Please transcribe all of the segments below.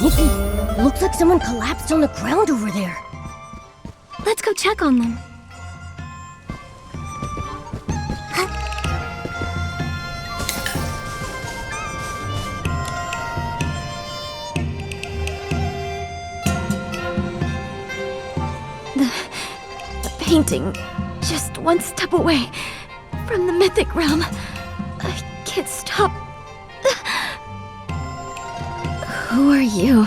Nikki, looks like someone collapsed on the ground over there. Let's go check on them. The painting, just one step away from the mythic realm. I can't stop. Who are you?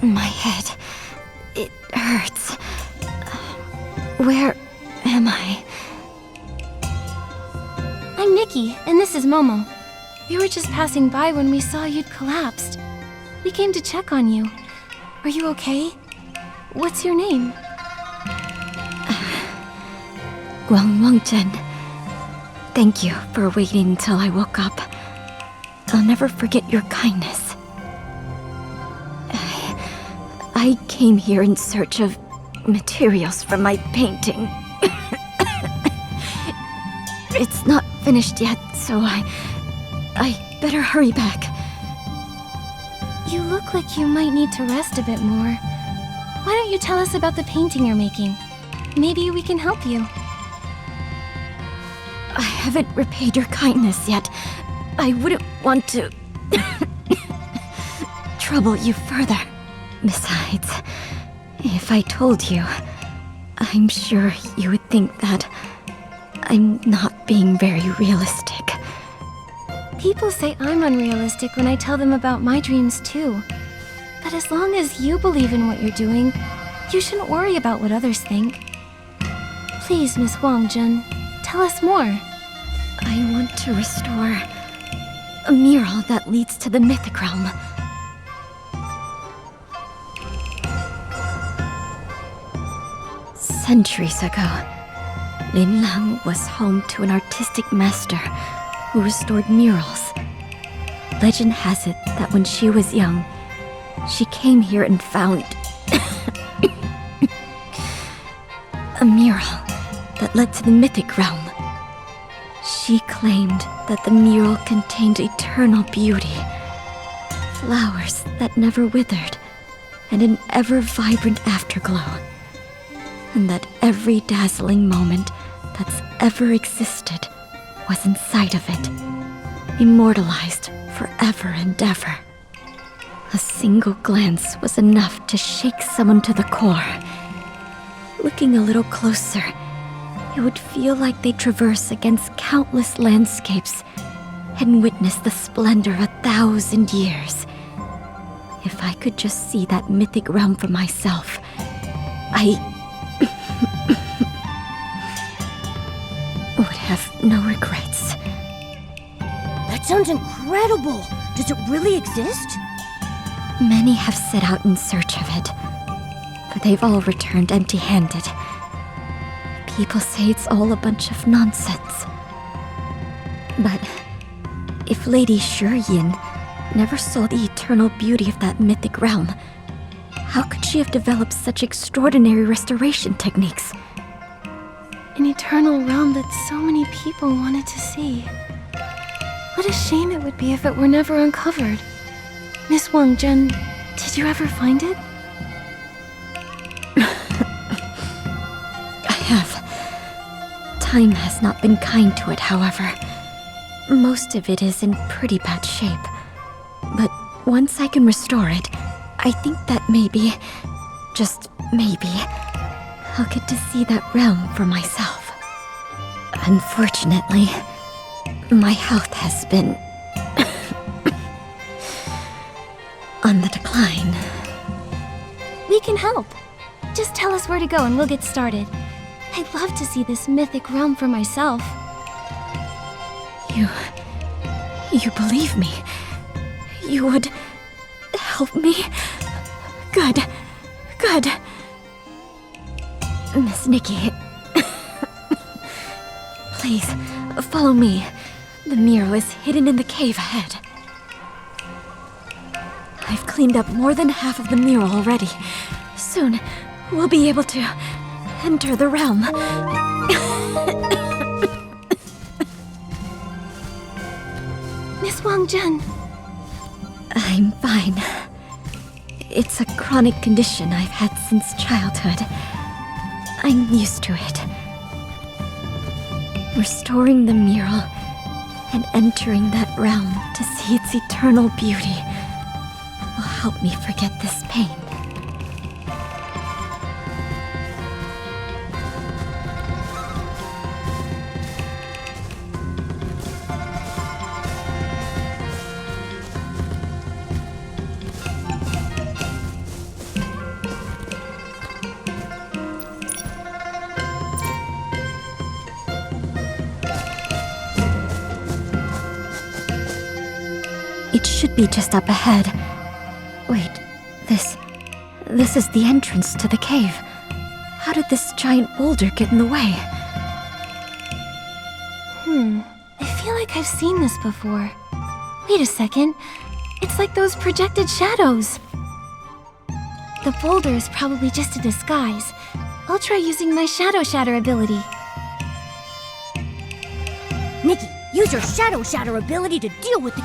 My head. It hurts. Where am I? I'm Nikki, and this is Momo. We were just passing by when we saw you'd collapsed. We came to check on you. Are you okay? What's your name? Guangwangzhen. Thank you for waiting until I woke up. I'll never forget your kindness. I came here in search of materials for my painting. It's not finished yet, so I better hurry back. You look like you might need to rest a bit more. Why don't you tell us about the painting you're making? Maybe we can help you. I haven't repaid your kindness yet. I wouldn't want to trouble you further. Besides, if I told you, I'm sure you would think that I'm not being very realistic. People say I'm unrealistic when I tell them about my dreams too. But as long as you believe in what you're doing, you shouldn't worry about what others think. Please, Miss Wang-jun, tell us more. I want to restore a mural that leads to the mythic realm. Centuries ago, Lin Lang was home to an artistic master who restored murals. Legend has it that when she was young, she came here and found a mural that led to the mythic realm. She claimed that the mural contained eternal beauty, flowers that never withered, and an ever-vibrant afterglow, and that every dazzling moment that's ever existed was inside of it, immortalized forever and ever. A single glance was enough to shake someone to the core. Looking a little closer, you would feel like they traverse against countless landscapes and witness the splendor of 1,000 years. If I could just see that mythic realm for myself, I would have no regrets. That sounds incredible! Does it really exist? Many have set out in search of it, but they've all returned empty-handed. People say it's all a bunch of nonsense. But if If Lady Yin never saw the eternal beauty of that mythic realm, how could she have developed such extraordinary restoration techniques? An eternal realm that so many people wanted to see. What a shame it would be if it were never uncovered. Miss Wang Zhen, did you ever find it? I have. Time has not been kind to it, however. Most of it is in pretty bad shape. But once I can restore it, I think that maybe, just maybe, I'll get to see that realm for myself. Unfortunately, my health has been on the decline. We can help. Just tell us where to go and we'll get started. I'd love to see this mythic realm for myself. You believe me? You would help me? Good. Miss Nikki, please, follow me. The mural is hidden in the cave ahead. I've cleaned up more than half of the mural already. Soon, we'll be able to enter the realm. Miss Wang Zhen. I'm fine. It's a chronic condition I've had since childhood. I'm used to it. Restoring the mural and entering that realm to see its eternal beauty will help me forget this pain. It should be just up ahead. Wait, this is the entrance to the cave. How did this giant boulder get in the way? I feel like I've seen this before. Wait a second. It's like those projected shadows. The boulder is probably just a disguise. I'll try using my Shadow Shatter ability. Nikki, use your Shadow Shatter ability to deal with the...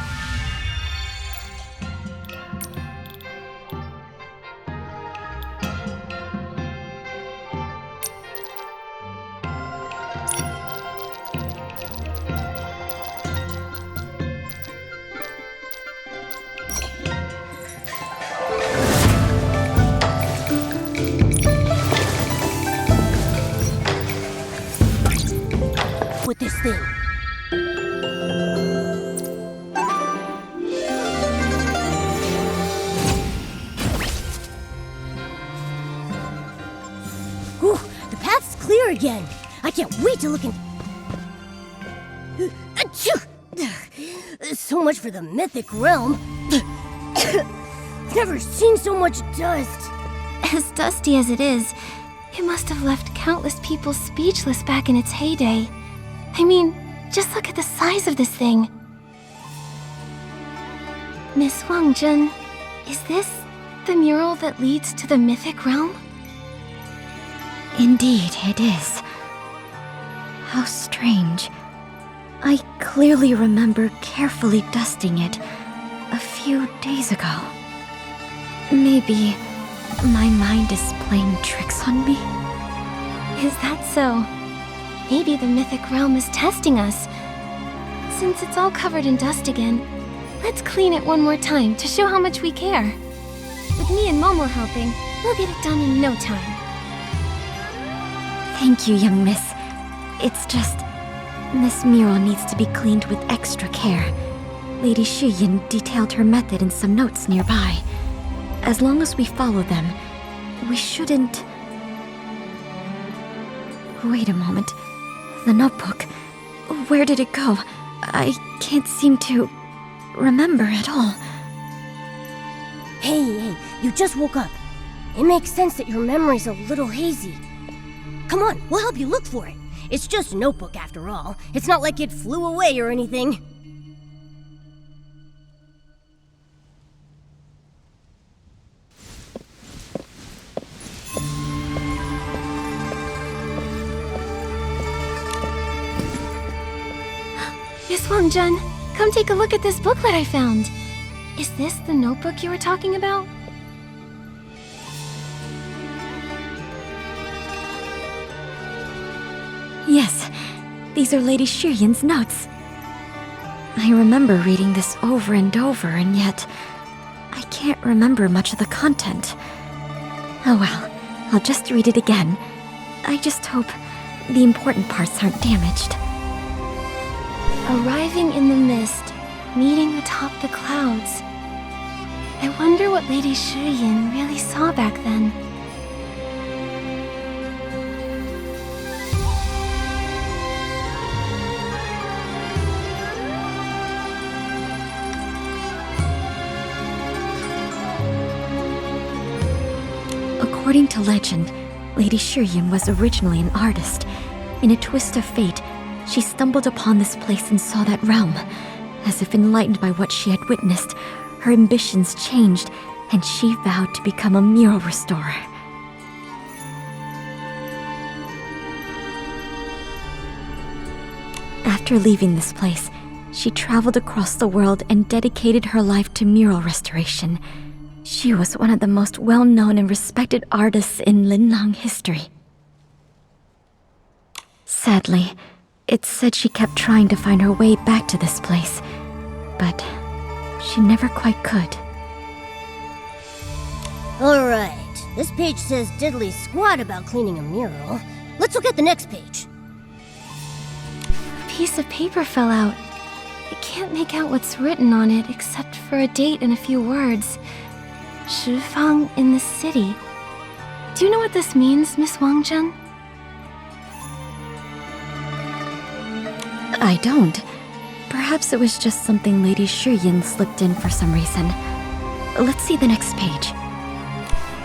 with this thing. Whew, the path's clear again. I can't wait to look in... Achoo! So much for the mythic realm. I've never seen so much dust. As dusty as it is, it must have left countless people speechless back in its heyday. I mean, just look at the size of this thing. Miss Wang Zhen, is this the mural that leads to the mythic realm? Indeed, it is. How strange. I clearly remember carefully dusting it a few days ago. Maybe my mind is playing tricks on me? Is that so? Maybe the mythic realm is testing us. Since it's all covered in dust again, let's clean it one more time to show how much we care. With me and Momo helping, we'll get it done in no time. Thank you, young miss. It's just... this mural needs to be cleaned with extra care. Lady Yin detailed her method in some notes nearby. As long as we follow them, we shouldn't... Wait a moment. The notebook. Where did it go? I can't seem to remember at all. Hey, you just woke up. It makes sense that your memory's a little hazy. Come on, we'll help you look for it. It's just a notebook after all. It's not like it flew away or anything. Wangjun, come take a look at this booklet I found. Is this the notebook you were talking about? Yes, these are Lady Shiryin's notes. I remember reading this over and over, and yet I can't remember much of the content. Oh well, I'll just read it again. I just hope the important parts aren't damaged. Arriving in the mist, meeting atop the clouds. I wonder what Lady Shiryin really saw back then. According to legend, Lady Shiryin was originally an artist. In a twist of fate, she stumbled upon this place and saw that realm. As if enlightened by what she had witnessed, her ambitions changed, and she vowed to become a mural restorer. After leaving this place, she traveled across the world and dedicated her life to mural restoration. She was one of the most well-known and respected artists in Linlang history. Sadly, it's said she kept trying to find her way back to this place, but she never quite could. Alright, this page says diddly squat about cleaning a mural. Let's look at the next page. A piece of paper fell out. I can't make out what's written on it except for a date and a few words. Shifang in the city. Do you know what this means, Miss Wangjun? I don't. Perhaps it was just something Lady Shiryin slipped in for some reason. Let's see the next page.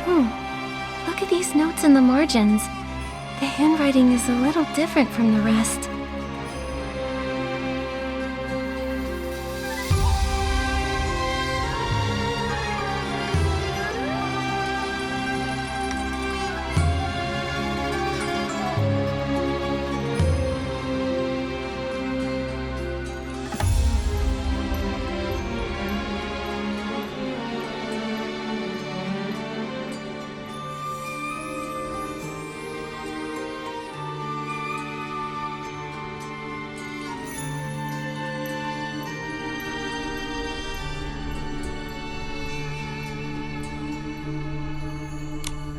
Look at these notes in the margins. The handwriting is a little different from the rest.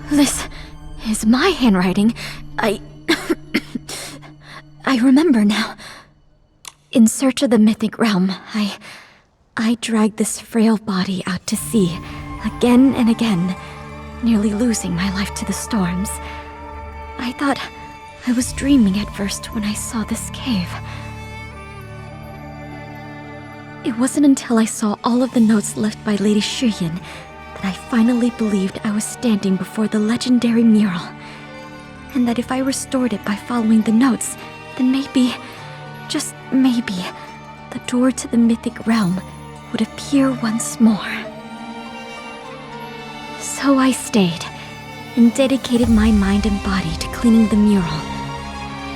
This is my handwriting. I remember now. In search of the mythic realm, I dragged this frail body out to sea, again and again, nearly losing my life to the storms. I thought I was dreaming at first when I saw this cave. It wasn't until I saw all of the notes left by Lady Shiryin that I finally believed I was standing before the legendary mural, and that if I restored it by following the notes, then maybe, just maybe, the door to the mythic realm would appear once more. So I stayed, and dedicated my mind and body to cleaning the mural.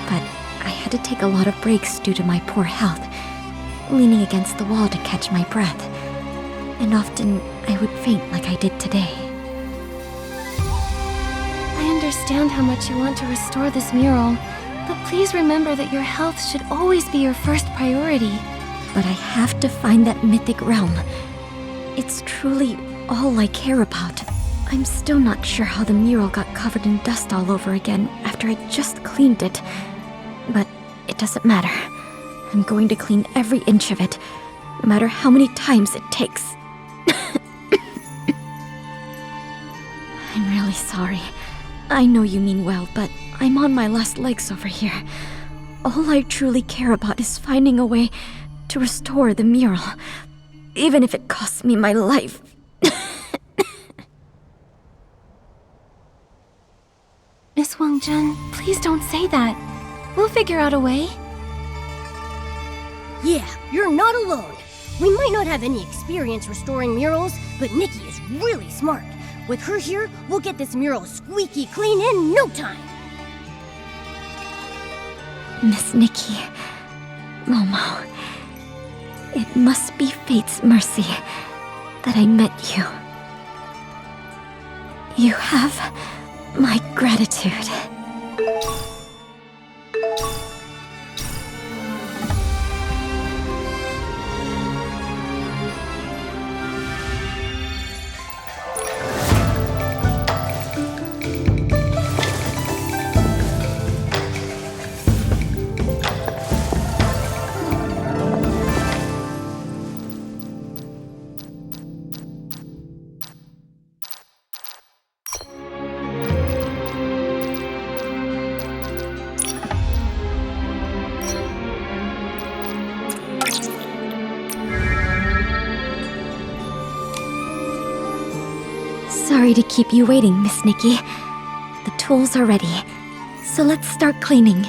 But I had to take a lot of breaks due to my poor health, leaning against the wall to catch my breath, and often I would faint like I did today. I understand how much you want to restore this mural, but please remember that your health should always be your first priority. But I have to find that mythic realm. It's truly all I care about. I'm still not sure how the mural got covered in dust all over again after I just cleaned it. But it doesn't matter. I'm going to clean every inch of it, no matter how many times it takes. I'm really sorry. I know you mean well, but I'm on my last legs over here. All I truly care about is finding a way to restore the mural, even if it costs me my life. Miss Wangjun, please don't say that. We'll figure out a way. Yeah, you're not alone. We might not have any experience restoring murals, but Nikki is really smart. With her here, we'll get this mural squeaky clean in no time. Miss Nikki, Momo, It must be fate's mercy that I met you. You have my gratitude. Sorry to keep you waiting, Miss Nikki. The tools are ready, so let's start cleaning.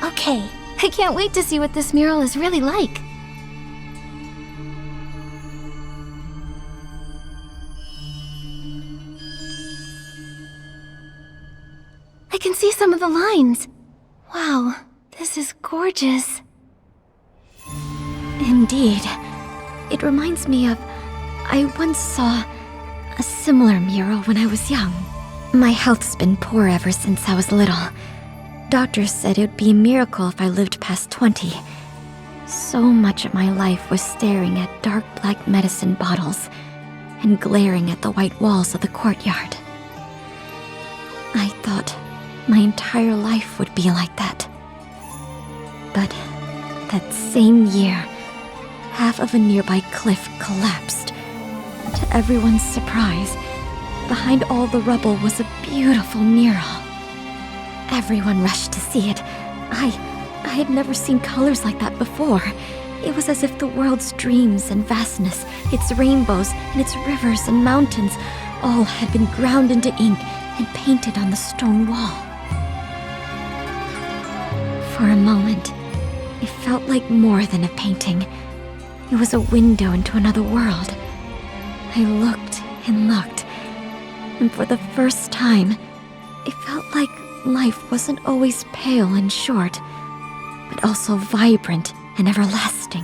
Okay, I can't wait to see what this mural is really like. I can see some of the lines. Wow, this is gorgeous. Indeed. It reminds me of... I once saw a similar mural when I was young. My health's been poor ever since I was little. Doctors said it would be a miracle if I lived past 20. So much of my life was staring at dark black medicine bottles and glaring at the white walls of the courtyard. I thought my entire life would be like that. But that same year, half of a nearby cliff collapsed. To everyone's surprise, behind all the rubble was a beautiful mural. Everyone rushed to see it. I had never seen colors like that before. It was as if the world's dreams and vastness, its rainbows and its rivers and mountains, all had been ground into ink and painted on the stone wall. For a moment, it felt like more than a painting. It was a window into another world. I looked and looked, and for the first time, it felt like life wasn't always pale and short, but also vibrant and everlasting.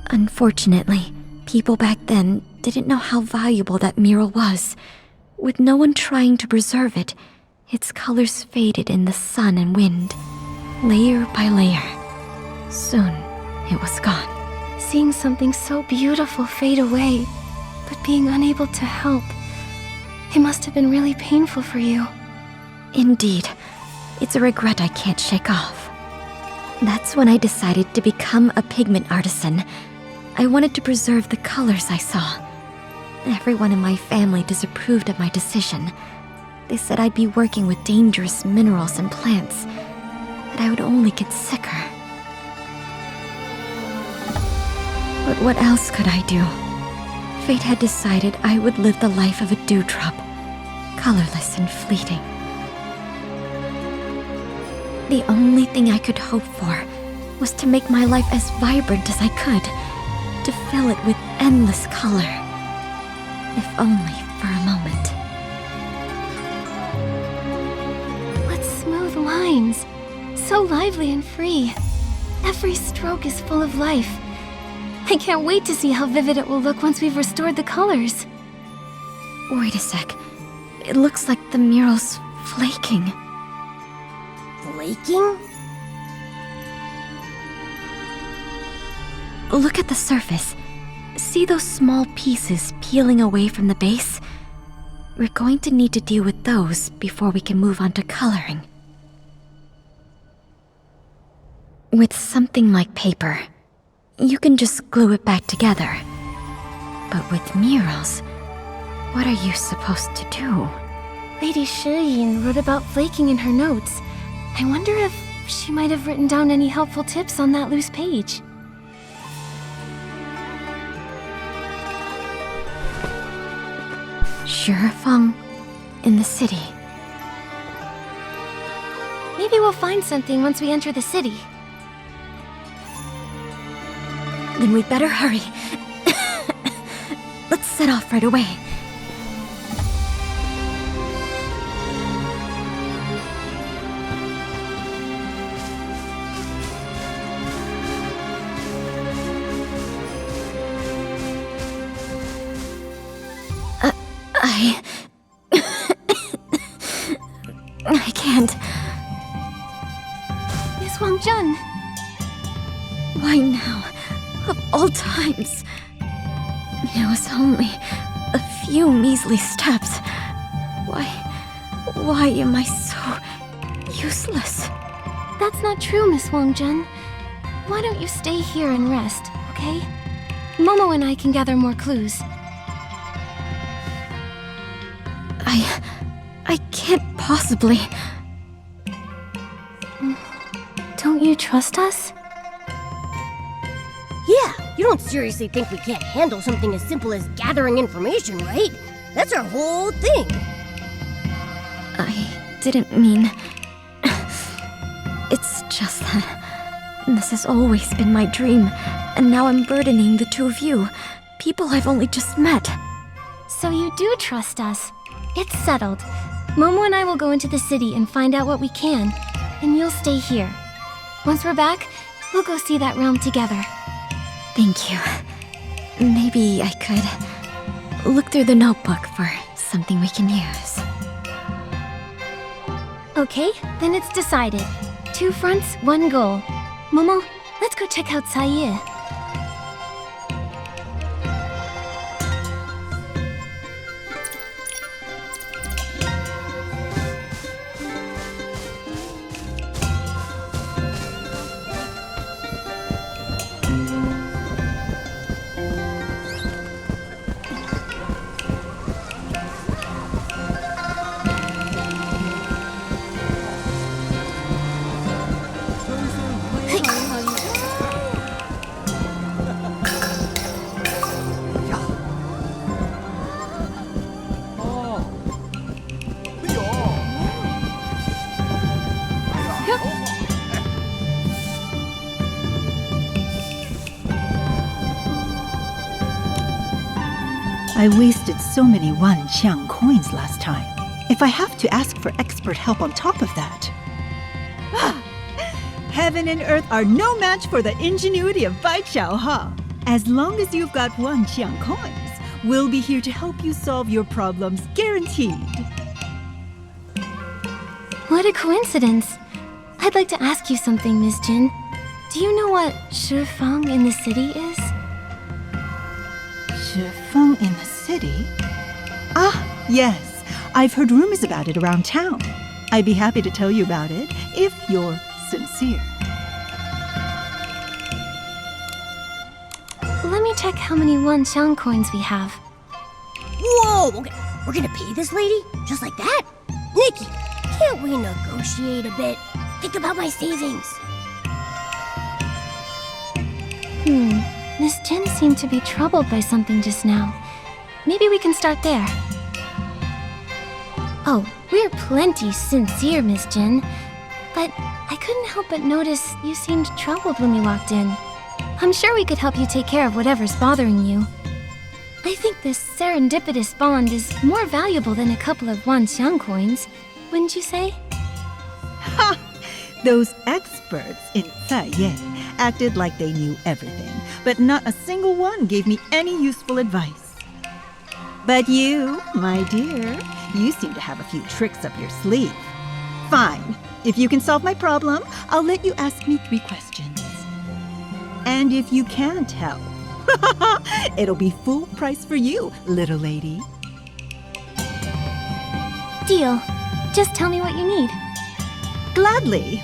Unfortunately, people back then didn't know how valuable that mural was. With no one trying to preserve it, its colors faded in the sun and wind, layer by layer. Soon, it was gone. Seeing something so beautiful fade away, but being unable to help. It must have been really painful for you. Indeed, it's a regret I can't shake off. That's when I decided to become a pigment artisan. I wanted to preserve the colors I saw. Everyone in my family disapproved of my decision. They said I'd be working with dangerous minerals and plants, that I would only get sicker. But what else could I do? Fate had decided I would live the life of a dewdrop, colorless and fleeting. The only thing I could hope for was to make my life as vibrant as I could, to fill it with endless color, if only for a moment. What smooth lines! So lively and free. Every stroke is full of life. I can't wait to see how vivid it will look once we've restored the colors. Wait a sec. It looks like the mural's flaking. Flaking? Look at the surface. See those small pieces peeling away from the base? We're going to need to deal with those before we can move on to coloring. With something like paper, you can just glue it back together. But with murals, what are you supposed to do? Lady Shiyin wrote about flaking in her notes. I wonder if she might have written down any helpful tips on that loose page. Shurifeng, in the city. Maybe we'll find something once we enter the city. Then we'd better hurry. Let's set off right away. I can't. Miss Wangjun! Why now? Of all times. It was only a few measly steps. Why am I so useless? That's not true, Miss Wangjun. Why don't you stay here and rest, okay? Momo and I can gather more clues. I can't possibly. Don't you trust us? Yeah, you don't seriously think we can't handle something as simple as gathering information, right? That's our whole thing. I didn't mean... It's just that this has always been my dream, and now I'm burdening the two of you, people I've only just met. So you do trust us. It's settled. Momo and I will go into the city and find out what we can, and you'll stay here. Once we're back, we'll go see that realm together. Thank you. Maybe I could look through the notebook for something we can use. Okay, then it's decided. 2 fronts, 1 goal. Momo, let's go check out Saye. I wasted so many Wanqiang coins last time. If I have to ask for expert help on top of that... Heaven and earth are no match for the ingenuity of Bai Chao Ha. As long as you've got Wanqiang coins, we'll be here to help you solve your problems, guaranteed. What a coincidence. I'd like to ask you something, Miss Jin. Do you know what Shifeng in the city is? Shifeng in the city? Ah, yes. I've heard rumors about it around town. I'd be happy to tell you about it if you're sincere. Let me check how many Wanxiang coins we have. Whoa, okay, we're gonna pay this lady? Just like that? Nikki, can't we negotiate a bit? Think about my savings. Miss Jin seemed to be troubled by something just now. Maybe we can start there. Oh, we're plenty sincere, Miss Jin. But I couldn't help but notice you seemed troubled when we walked in. I'm sure we could help you take care of whatever's bothering you. I think this serendipitous bond is more valuable than a couple of Wanxiang coins, wouldn't you say? Ha! Those experts in Saye acted like they knew everything, but not a single one gave me any useful advice. But you, my dear, you seem to have a few tricks up your sleeve. Fine. If you can solve my problem, I'll let you ask me 3 questions. And if you can't help, it'll be full price for you, little lady. Deal. Just tell me what you need. Gladly.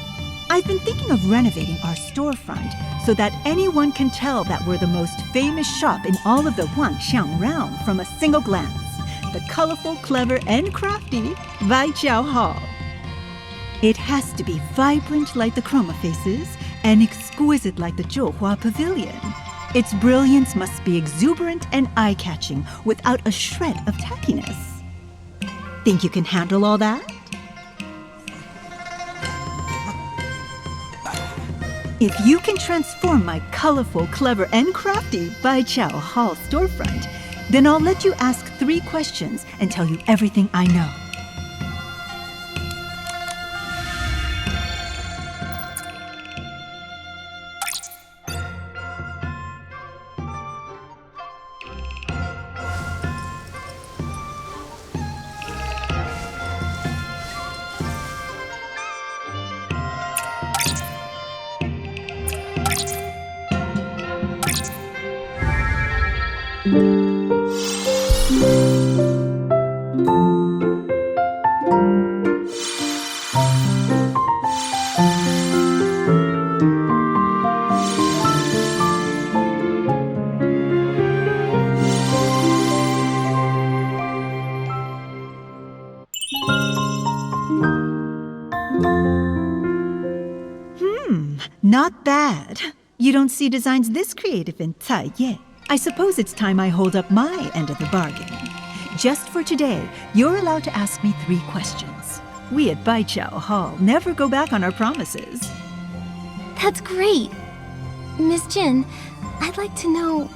I've been thinking of renovating our storefront so that anyone can tell that we're the most famous shop in all of the Wanxiang realm from a single glance. The colorful, clever, and crafty Bai Chao Hall. It has to be vibrant like the chroma faces and exquisite like the Zhouhua Pavilion. Its brilliance must be exuberant and eye-catching without a shred of tackiness. Think you can handle all that? If you can transform my colorful, clever, and crafty Bai Chao Hall storefront, then I'll let you ask 3 questions and tell you everything I know. Not bad. You don't see designs this creative in Etched. I suppose it's time I hold up my end of the bargain. Just for today, you're allowed to ask me 3 questions. We at Baijiao Hall never go back on our promises. That's great. Miss Jin, I'd like to know...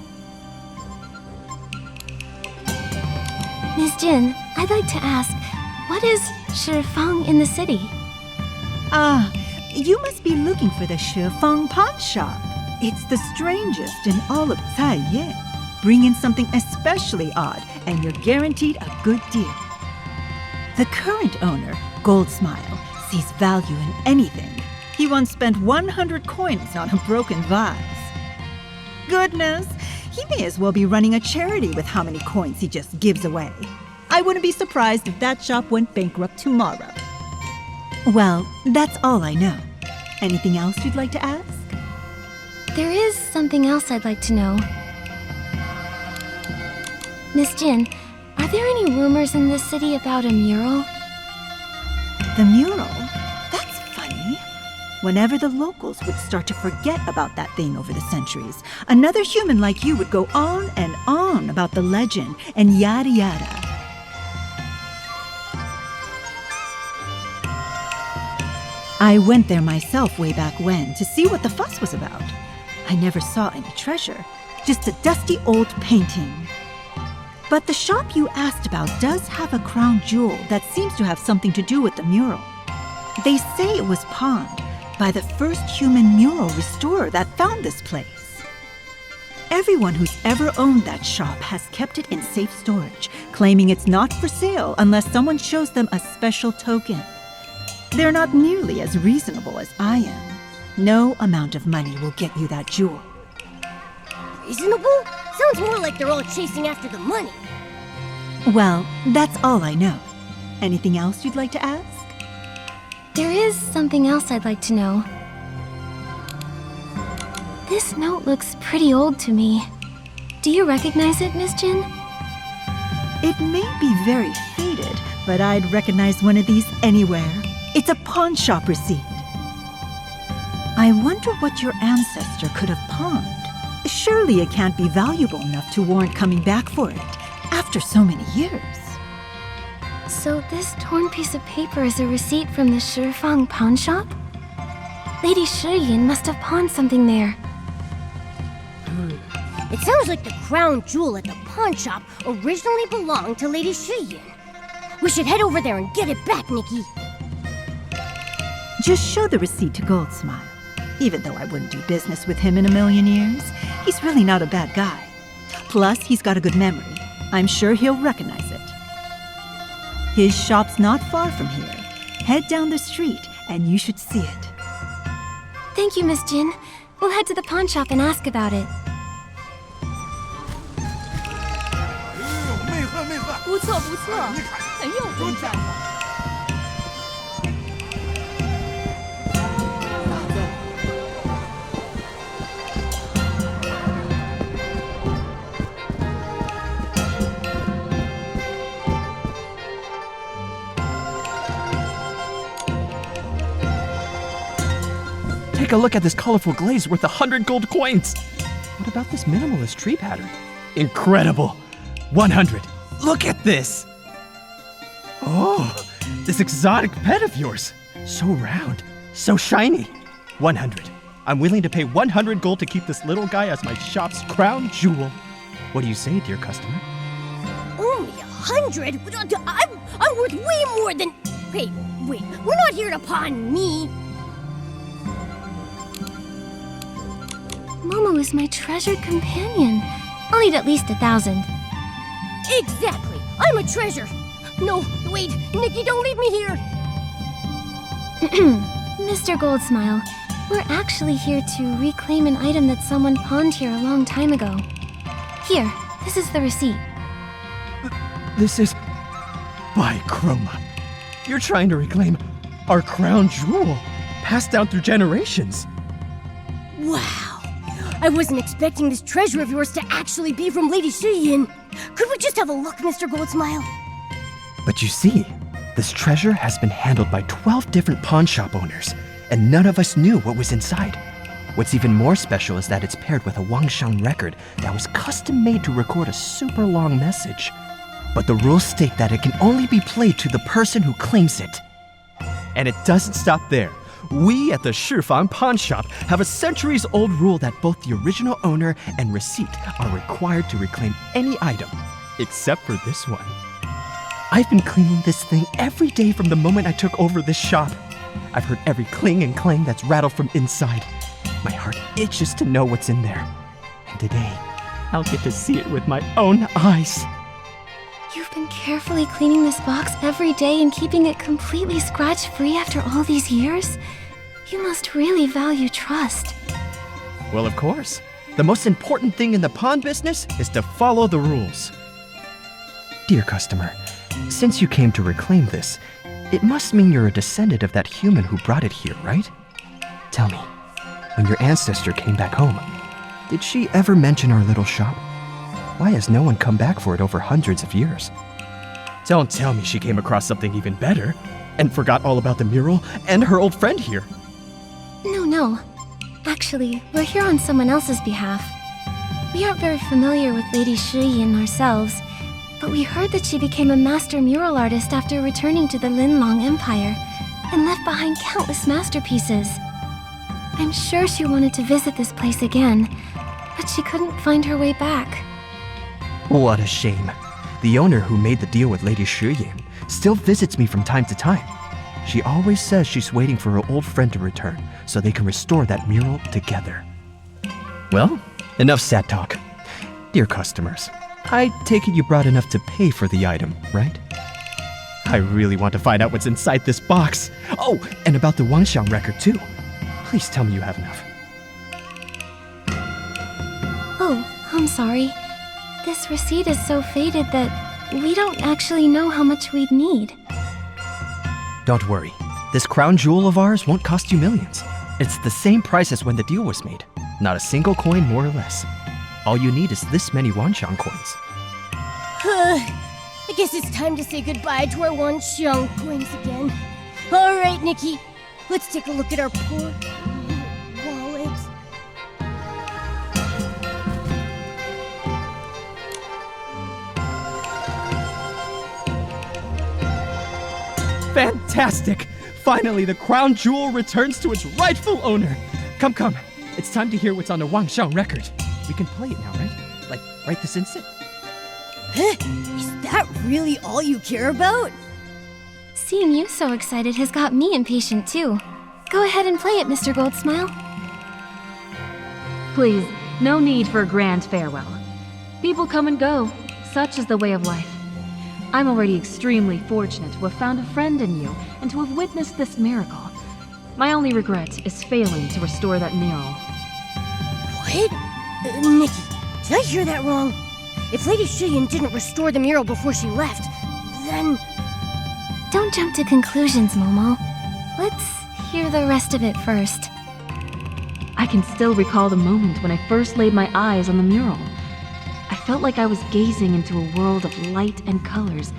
Miss Jin, I'd like to ask, what is Shifang in the city? You must be looking for the Shifang pawn shop. It's the strangest in all of Etched. Bring in something especially odd, and you're guaranteed a good deal. The current owner, Goldsmile, sees value in anything. He once spent 100 coins on a broken vase. Goodness, he may as well be running a charity with how many coins he just gives away. I wouldn't be surprised if that shop went bankrupt tomorrow. Well, that's all I know. Anything else you'd like to ask? There is something else I'd like to know. Miss Jin, are there any rumors in this city about a mural? The mural? That's funny. Whenever the locals would start to forget about that thing over the centuries, another human like you would go on and on about the legend and yada yada. I went there myself way back when to see what the fuss was about. I never saw any treasure, just a dusty old painting. But the shop you asked about does have a crown jewel that seems to have something to do with the mural. They say it was pawned by the first human mural restorer that found this place. Everyone who's ever owned that shop has kept it in safe storage, claiming it's not for sale unless someone shows them a special token. They're not nearly as reasonable as I am. No amount of money will get you that jewel. Reasonable? Sounds more like they're all chasing after the money. Well, that's all I know. Anything else you'd like to ask? There is something else I'd like to know. This note looks pretty old to me. Do you recognize it, Miss Jin? It may be very faded, but I'd recognize one of these anywhere. It's a pawn shop receipt. I wonder what your ancestor could have pawned. Surely it can't be valuable enough to warrant coming back for it after so many years. So this torn piece of paper is a receipt from the Shifang pawn shop? Lady Shiyin must have pawned something there. It sounds like the crown jewel at the pawn shop originally belonged to Lady Shiyin. We should head over there and get it back, Nikki. Just show the receipt to Goldsmile. Even though I wouldn't do business with him in a million years, he's really not a bad guy. Plus, he's got a good memory. I'm sure he'll recognize it. His shop's not far from here. Head down the street and you should see it. Thank you, Miss Jin. We'll head to the pawn shop and ask about it. 不错不错，很有风范。 Take a look at this colorful glaze worth 100 gold coins. What about this minimalist tree pattern? Incredible. 100. Look at this. Oh, this exotic pet of yours. So round, so shiny. 100. I'm willing to pay 100 gold to keep this little guy as my shop's crown jewel. What do you say, dear customer? Only 100? I'm worth way more than... Wait, we're not here to pawn me. Momo is my treasured companion. I'll need at least 1,000. Exactly. I'm a treasure. No, wait, Nikki, don't leave me here. Mr. Goldsmile, we're actually here to reclaim an item that someone pawned here a long time ago. Here, this is the receipt. This is... By Chroma. You're trying to reclaim our crown jewel, passed down through generations. Wow. I wasn't expecting this treasure of yours to actually be from Lady Shiyin. Could we just have a look, Mr. Goldsmile? But you see, This treasure has been handled by 12 different pawn shop owners, and none of us knew what was inside. What's even more special is that it's paired with a Wangshang record that was custom made to record a super long message. But the rules state that it can only be played to the person who claims it. And it doesn't stop there. We at the Shifang Pawn Shop have a centuries-old rule that both the original owner and receipt are required to reclaim any item, except for this one. I've been cleaning this thing every day from the moment I took over this shop. I've heard every cling and clang that's rattled from inside. My heart itches to know what's in there. And today, I'll get to see it with my own eyes. You've been carefully cleaning this box every day and keeping it completely scratch-free after all these years? You must really value trust. Well, of course. The most important thing in the pawn business is to follow the rules. Dear customer, since you came to reclaim this, it must mean you're a descendant of that human who brought it here, right? Tell me, when your ancestor came back home, did she ever mention our little shop? Why has no one come back for it over hundreds of years? Don't tell me she came across something even better and forgot all about the mural and her old friend here. No. Actually, we're here on someone else's behalf. We aren't very familiar with Lady Shiyin ourselves, but we heard that she became a master mural artist after returning to the Linlong Empire and left behind countless masterpieces. I'm sure she wanted to visit this place again, but she couldn't find her way back. What a shame. The owner who made the deal with Lady Shiyin still visits me from time to time. She always says she's waiting for her old friend to return so they can restore that mural together. Well, enough sad talk. Dear customers, I take it you brought enough to pay for the item, right? I really want to find out what's inside this box. Oh, and about the Wangshang record too. Please tell me you have enough. Oh, I'm sorry. This receipt is so faded that we don't actually know how much we'd need. Don't worry. This crown jewel of ours won't cost you millions. It's the same price as when the deal was made. Not a single coin more or less. All you need is this many Wanxiang coins. I guess it's time to say goodbye to our Wanxiang coins again. All right, Nikki, let's take a look at our poor wallet. Fantastic! Finally, the crown jewel returns to its rightful owner. Come. It's time to hear what's on the Wangshang record. We can play it now, right? Like, right this instant? Is that really all you care about? Seeing you so excited has got me impatient too. Go ahead and play it, Mr. Goldsmile. Please, no need for a grand farewell. People come and go. Such is the way of life. I'm already extremely fortunate to have found a friend in you and to have witnessed this miracle. My only regret is failing to restore that mural. What? Nikki, did I hear that wrong? If Lady Shiyin didn't restore the mural before she left, then... Don't jump to conclusions, Momo. Let's hear the rest of it first. I can still recall the moment when I first laid my eyes on the mural. I felt like I was gazing into a world of light and colors,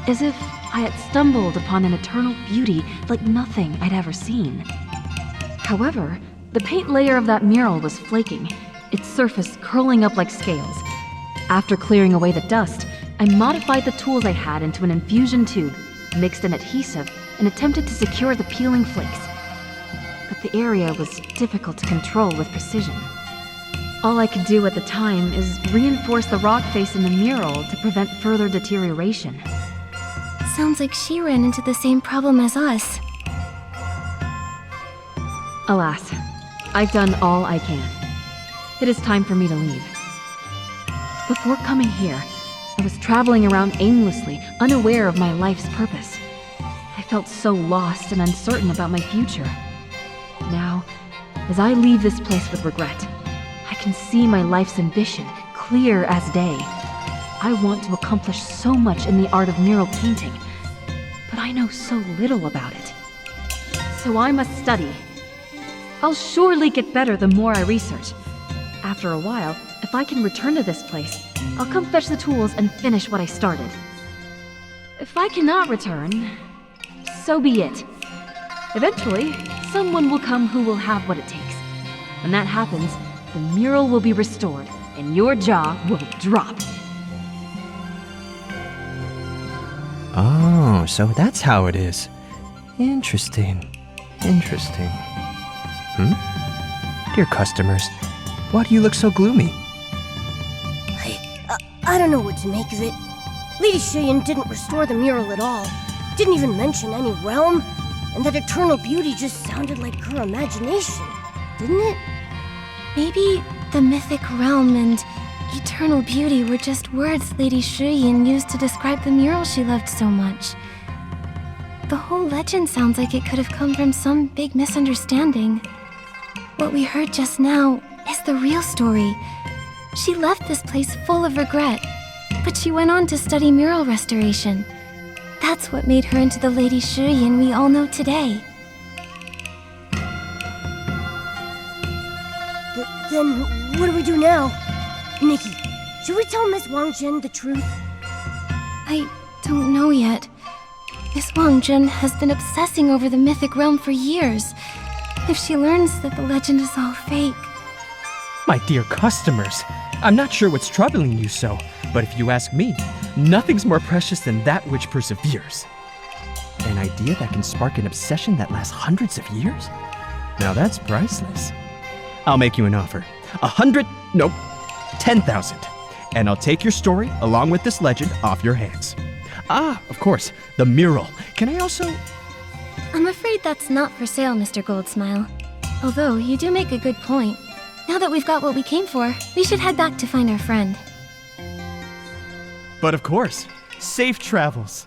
as if I had stumbled upon an eternal beauty like nothing I'd ever seen. However, the paint layer of that mural was flaking, its surface curling up like scales. After clearing away the dust, I modified the tools I had into an infusion tube, mixed an adhesive, and attempted to secure the peeling flakes. But the area was difficult to control with precision. All I could do at the time is reinforce the rock face in the mural to prevent further deterioration. Sounds like she ran into the same problem as us. Alas, I've done all I can. It is time for me to leave. Before coming here, I was traveling around aimlessly, unaware of my life's purpose. I felt so lost and uncertain about my future. Now, as I leave this place with regret, I can see my life's ambition clear as day. I want to accomplish so much in the art of mural painting, but I know so little about it. So I must study. I'll surely get better the more I research. After a while, if I can return to this place, I'll come fetch the tools and finish what I started. If I cannot return, so be it. Eventually, someone will come who will have what it takes. When that happens, the mural will be restored, and your jaw will drop. Oh, so that's how it is. Interesting. Dear customers, why do you look so gloomy? I don't know what to make of it. Lady Shuyan didn't restore the mural at all. Didn't even mention any realm. And that eternal beauty just sounded like her imagination, didn't it? Maybe the mythic realm and eternal beauty were just words Lady Shuyan used to describe the mural she loved so much. The whole legend sounds like it could have come from some big misunderstanding. What we heard just now is the real story. She left this place full of regret, but she went on to study mural restoration. That's what made her into the Lady Shuyan we all know today. Then what do we do now? Nikki, should we tell Miss Wang Jin the truth? I don't know yet. Miss Wang Jin has been obsessing over the mythic realm for years. If she learns that the legend is all fake... My dear customers, I'm not sure what's troubling you so, but if you ask me, nothing's more precious than that which perseveres. An idea that can spark an obsession that lasts hundreds of years? Now that's priceless. I'll make you an offer. 10,000. And I'll take your story, along with this legend, off your hands. Ah, of course, the mural. Can I also... I'm afraid that's not for sale, Mr. Goldsmile. Although, you do make a good point. Now that we've got what we came for, we should head back to find our friend. But of course, safe travels.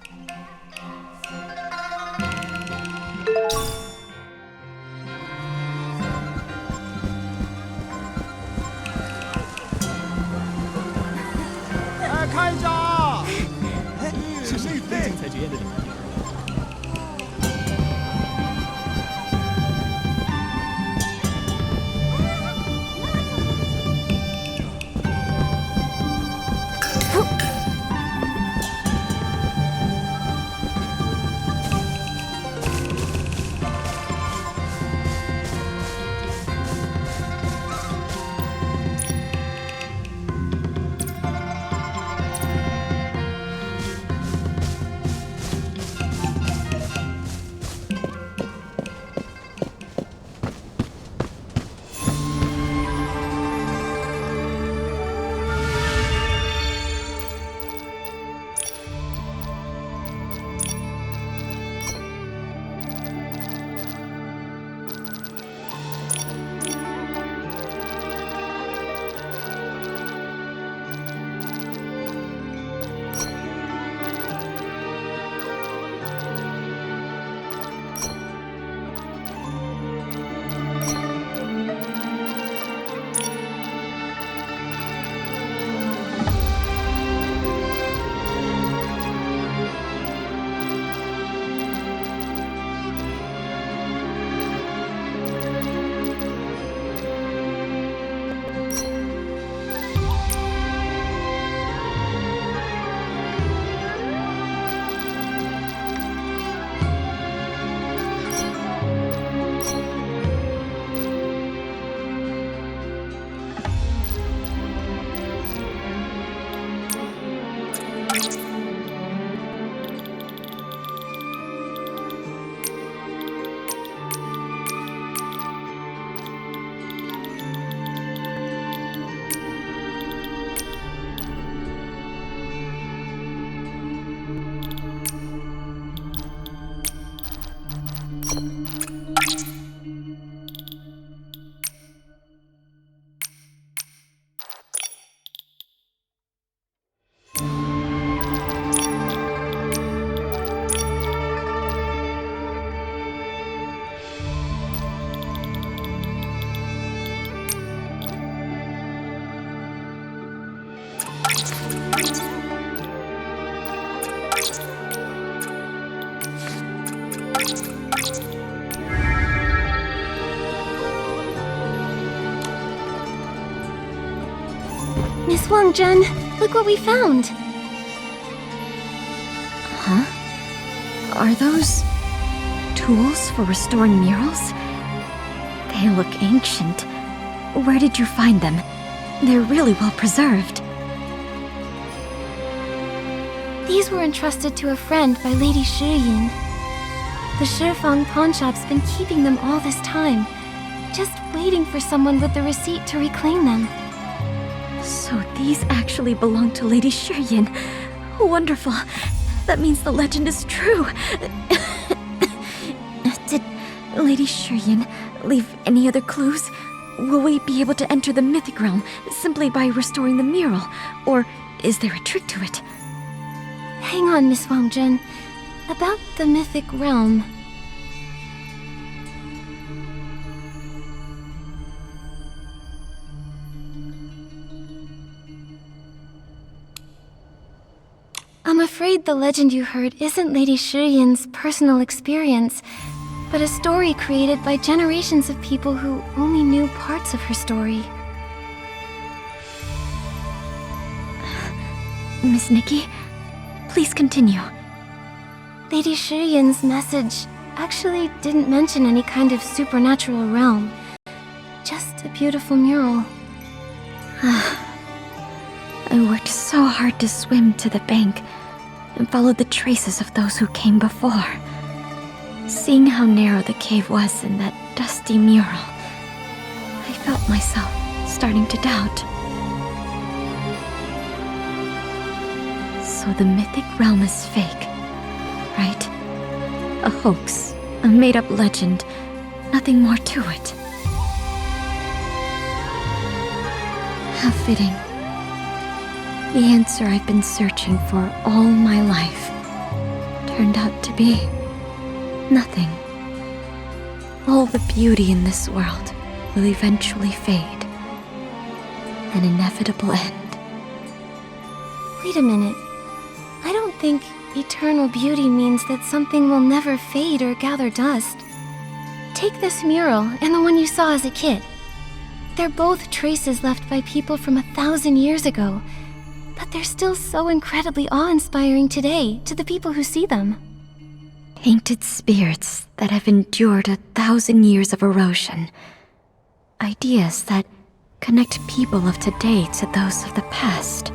Miss Wang Jun, look what we found! Huh? Are those Tools for restoring murals? They look ancient. Where did you find them? They're really well preserved. These were entrusted to a friend by Lady Shiyin. The Shifang pawn shop's been keeping them all this time, just waiting for someone with the receipt to reclaim them. So these actually belong to Lady Shiyin. Wonderful. That means the legend is true. Did Lady Shiyin leave any other clues? Will we be able to enter the mythic realm simply by restoring the mural? Or is there a trick to it? Hang on, Miss Wangjun. About the mythic realm. I'm afraid the legend you heard isn't Lady Shiyin's personal experience, but a story created by generations of people who only knew parts of her story. Miss Nikki, please continue. Lady Shiyin's message actually didn't mention any kind of supernatural realm. Just a beautiful mural. I worked so hard to swim to the bank and followed the traces of those who came before. Seeing how narrow the cave was in that dusty mural, I felt myself starting to doubt. So the mythic realm is fake, right? A hoax, a made-up legend, nothing more to it. How fitting. The answer I've been searching for all my life turned out to be nothing. All the beauty in this world will eventually fade. An inevitable end. Wait a minute. I don't think eternal beauty means that something will never fade or gather dust. Take this mural and the one you saw as a kid. They're both traces left by people from 1,000 years ago, but they're still so incredibly awe-inspiring today to the people who see them. Painted spirits that have endured 1,000 years of erosion. Ideas that connect people of today to those of the past.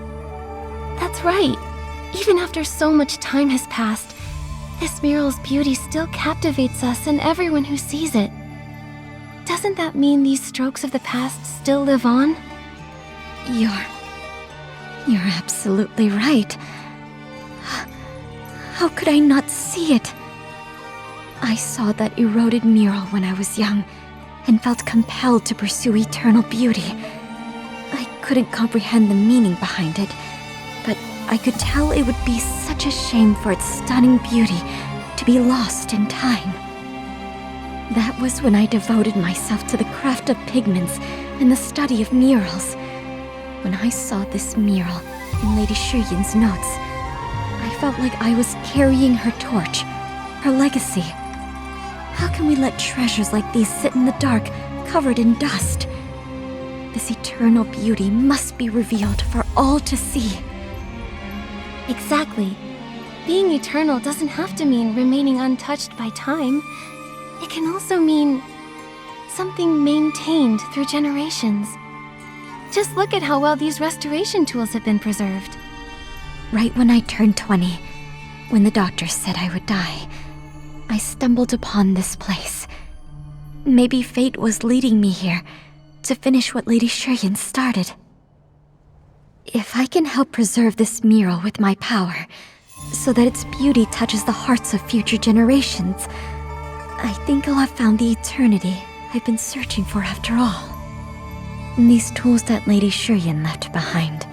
That's right. Even after so much time has passed, this mural's beauty still captivates us and everyone who sees it. Doesn't that mean these strokes of the past still live on? You're absolutely right. How could I not see it? I saw that eroded mural when I was young and felt compelled to pursue eternal beauty. I couldn't comprehend the meaning behind it, but I could tell it would be such a shame for its stunning beauty to be lost in time. That was when I devoted myself to the craft of pigments and the study of murals. When I saw this mural in Lady Shiyin's notes, I felt like I was carrying her torch, her legacy. How can we let treasures like these sit in the dark, covered in dust? This eternal beauty must be revealed for all to see. Exactly. Being eternal doesn't have to mean remaining untouched by time. It can also mean something maintained through generations. Just look at how well these restoration tools have been preserved. Right when I turned 20, when the doctor said I would die, I stumbled upon this place. Maybe fate was leading me here to finish what Lady Shiyin started. If I can help preserve this mural with my power, so that its beauty touches the hearts of future generations, I think I'll have found the eternity I've been searching for after all. And these tools that Lady Shiyin left behind,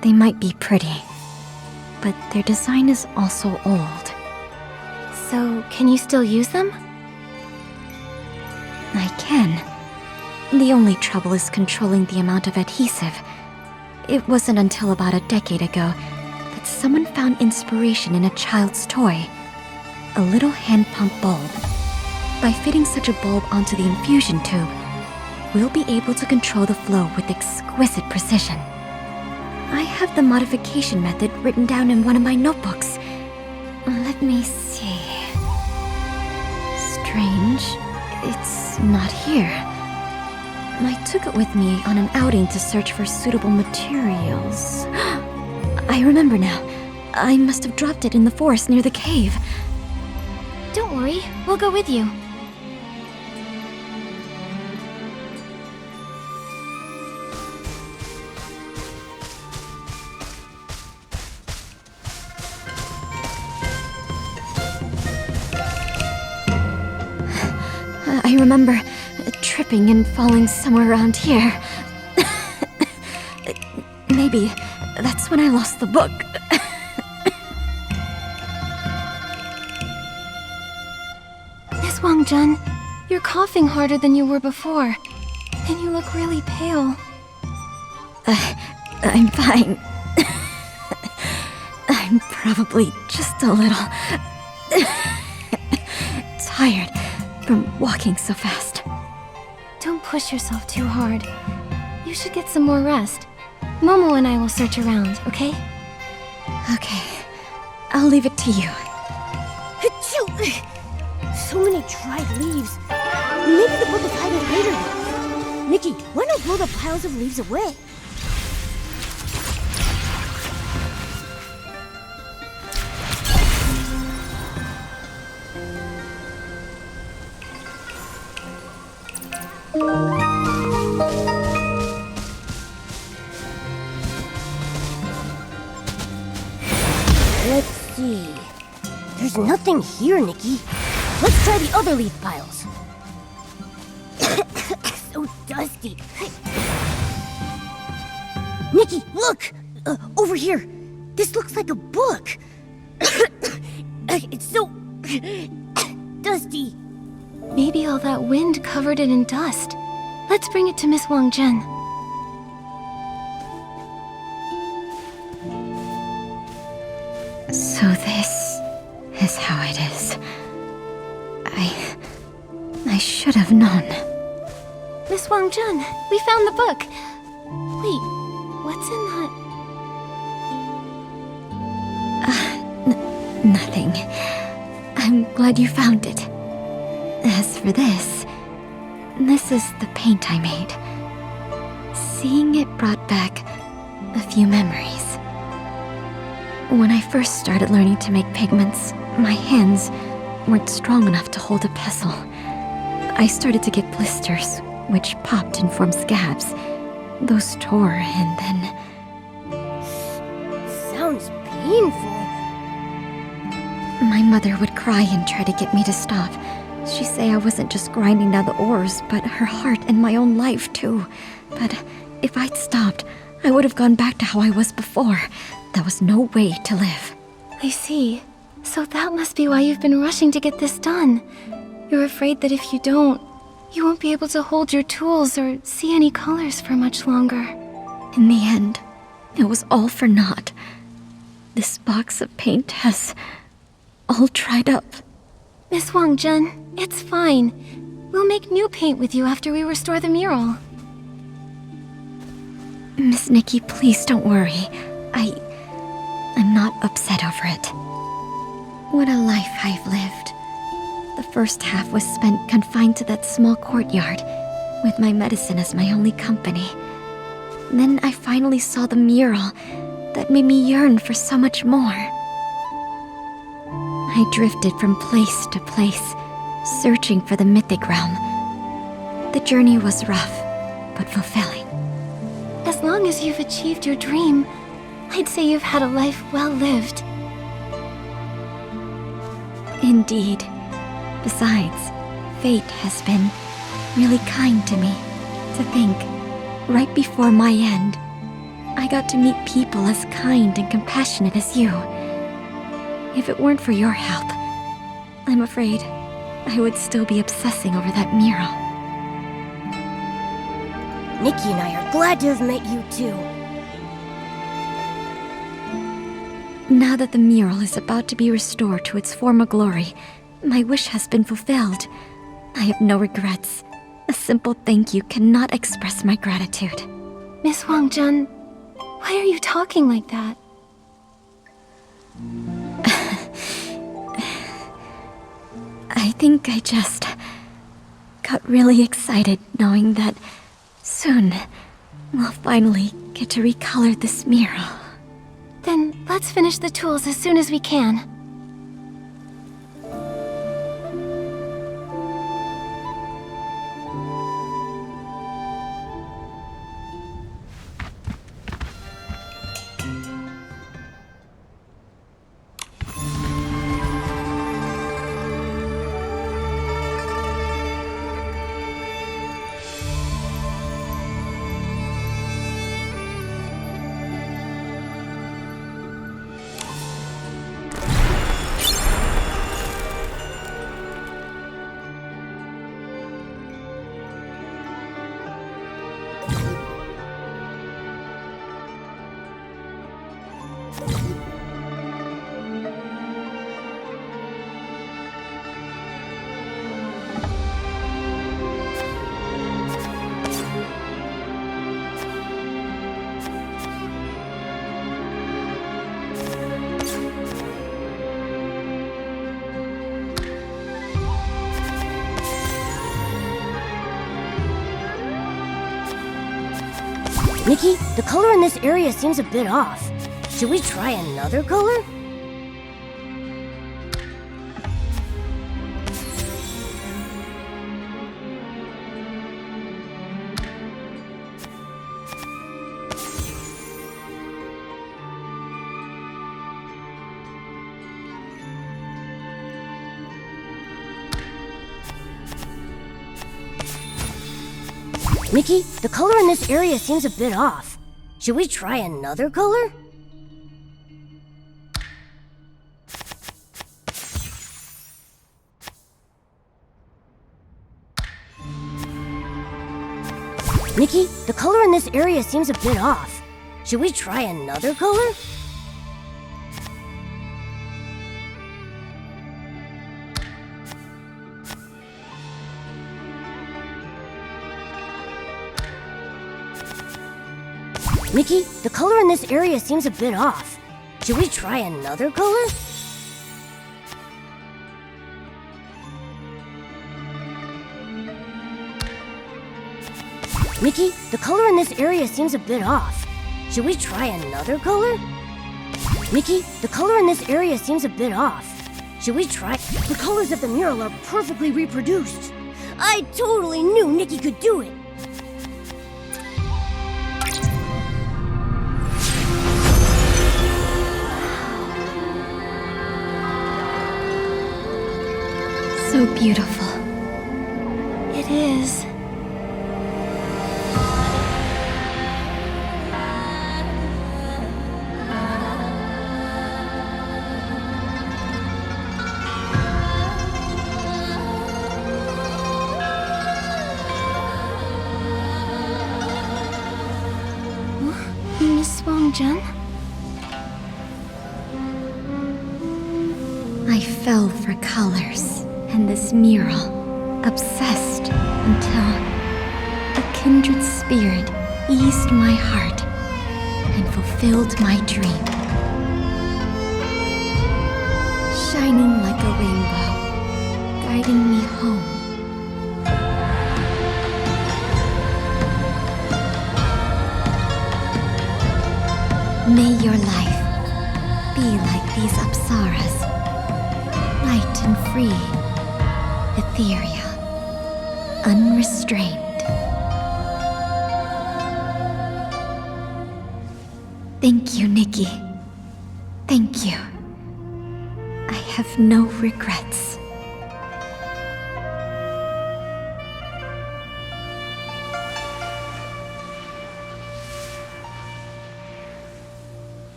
they might be pretty, but their design is also old. So, can you still use them? I can. The only trouble is controlling the amount of adhesive. It wasn't until about a decade ago that someone found inspiration in a child's toy, a little hand pump bulb. By fitting such a bulb onto the infusion tube, we'll be able to control the flow with exquisite precision. I have the modification method written down in one of my notebooks. Let me see. strange. It's not here. I took it with me on an outing to search for suitable materials. I remember now. I must have dropped it in the forest near the cave. Don't worry, we'll go with you. I remember tripping and falling somewhere around here. Maybe that's when I lost the book. Miss Wangjun, you're coughing harder than you were before. And you look really pale. I'm fine. I'm probably just a little tired from walking so fast. Don't push yourself too hard. You should get some more rest. Momo and I will search around, okay? Okay, I'll leave it to you. Achoo! So many dried leaves. Maybe the book is hiding later. Nikki, why not blow the piles of leaves away? Let's see. There's nothing here, Nikki. Let's try the other leaf piles. So dusty. Nikki, look! Over here. This looks like a book. It's so dusty. Maybe all that wind covered it in dust. Let's bring it to Miss Wangjun. So this is how it is. I should have known. Miss Wangjun, we found the book. Wait, what's in that? Nothing. I'm glad you found it. As for this is the paint I made. Seeing it brought back a few memories. When I first started learning to make pigments, my hands weren't strong enough to hold a pestle. I started to get blisters, which popped and formed scabs. Those tore, and then... Sounds painful. My mother would cry and try to get me to stop. She'd say I wasn't just grinding down the ores, but her heart and my own life, too. But if I'd stopped, I would have gone back to how I was before. There was no way to live. I see. So that must be why you've been rushing to get this done. You're afraid that if you don't, you won't be able to hold your tools or see any colors for much longer. In the end, it was all for naught. This box of paint has all dried up. Miss Wangjun, it's fine. We'll make new paint with you after we restore the mural. Miss Nikki, please don't worry. I'm not upset over it. What a life I've lived. The first half was spent confined to that small courtyard, with my medicine as my only company. Then I finally saw the mural that made me yearn for so much more. I drifted from place to place, searching for the mythic realm. The journey was rough, but fulfilling. As long as you've achieved your dream, I'd say you've had a life well lived. Indeed. Besides, fate has been really kind to me. To think, right before my end, I got to meet people as kind and compassionate as you. If it weren't for your help, I'm afraid I would still be obsessing over that mural. Nikki and I are glad to have met you too. Now that the mural is about to be restored to its former glory, my wish has been fulfilled. I have no regrets. A simple thank you cannot express my gratitude. Miss Wangjun, why are you talking like that? I I think I just got really excited knowing that soon we'll finally get to recolor this mural. Then let's finish the tools as soon as we can. Nikki, the color in this area seems a bit off. Should we try another color? Nikki, the color in this area seems a bit off. Should we try another color? Nikki, the color in this area seems a bit off. Should we try another color? Nikki, the color in this area seems a bit off. Should we try another color? Nikki, the color in this area seems a bit off. Should we try another color? Nikki, the color in this area seems a bit off. Should we try? The colors of the mural are perfectly reproduced. I totally knew Nikki could do it. So beautiful. It is. Miss Wang-Jen? I fell for colors and this mural, obsessed until a kindred spirit eased my heart and fulfilled my dream. Shining like a rainbow, guiding me home. May your life be like these apsaras, light and free, ethereal, unrestrained. Thank you, Nikki. Thank you. I have no regrets.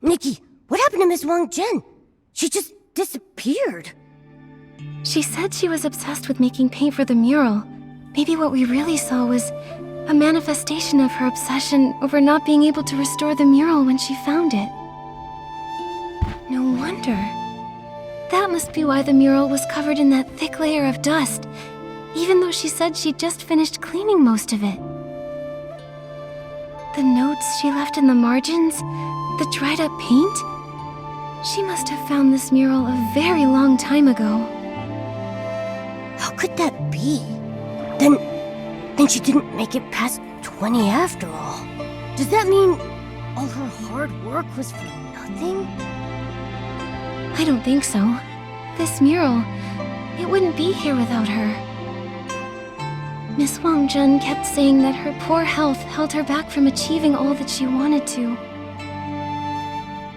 Nikki, what happened to Miss Wang-Jen? She just disappeared. She said she was obsessed with making paint for the mural. Maybe what we really saw was a manifestation of her obsession over not being able to restore the mural when she found it. No wonder. That must be why the mural was covered in that thick layer of dust, even though she said she'd just finished cleaning most of it. The notes she left in the margins, the dried up paint, She must have found this mural a very long time ago. How could that be? Then she didn't make it past 20 after all. Does that mean all her hard work was for nothing? I don't think so. This mural, it wouldn't be here without her. Miss Wang Jun kept saying that her poor health held her back from achieving all that she wanted to.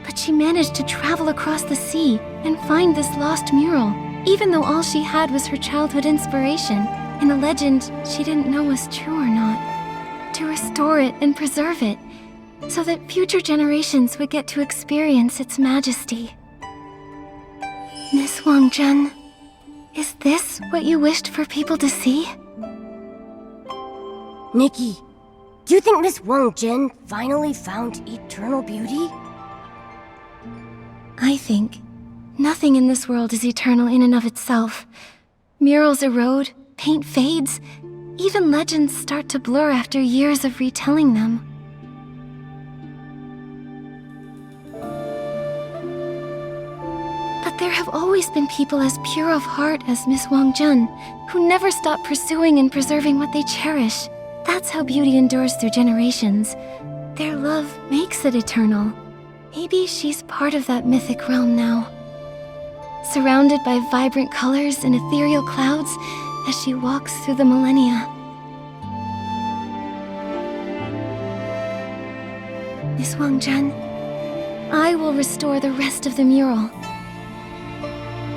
But she managed to travel across the sea and find this lost mural, even though all she had was her childhood inspiration and a legend she didn't know was true or not. To restore it and preserve it, so that future generations would get to experience its majesty. Miss Wang Jun, is this what you wished for people to see? Nikki, do you think Miss Wang Jin finally found eternal beauty? I think nothing in this world is eternal in and of itself. Murals erode, paint fades, even legends start to blur after years of retelling them. But there have always been people as pure of heart as Miss Wang Jun, who never stop pursuing and preserving what they cherish. That's how beauty endures through generations. Their love makes it eternal. Maybe she's part of that mythic realm now. Surrounded by vibrant colors and ethereal clouds as she walks through the millennia. Miss Wang Jun, I will restore the rest of the mural.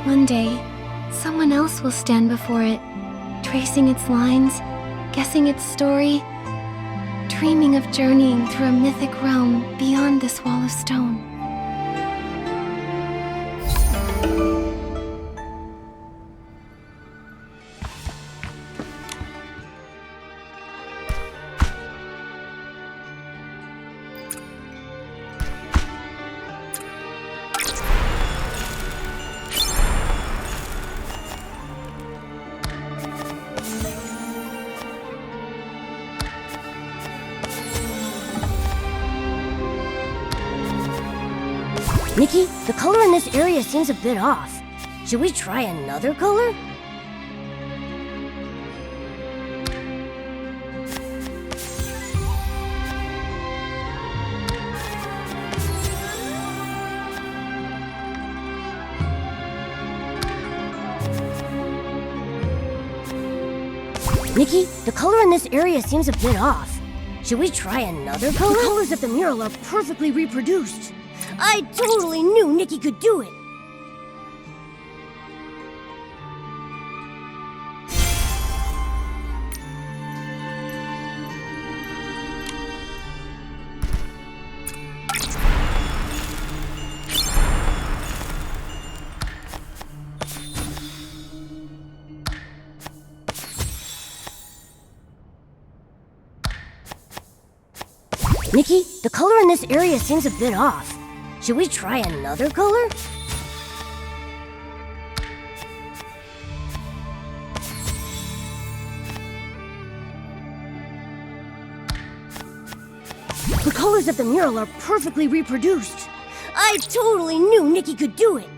One day, someone else will stand before it, tracing its lines, guessing its story, dreaming of journeying through a mythic realm beyond this wall of stone. Nikki, the color in this area seems a bit off. Should we try another color? Nikki, the color in this area seems a bit off. Should we try another color? The colors of the mural are perfectly reproduced. I totally knew Nikki could do it. Nikki, the color in this area seems a bit off. Should we try another color? The colors of the mural are perfectly reproduced. I totally knew Nikki could do it.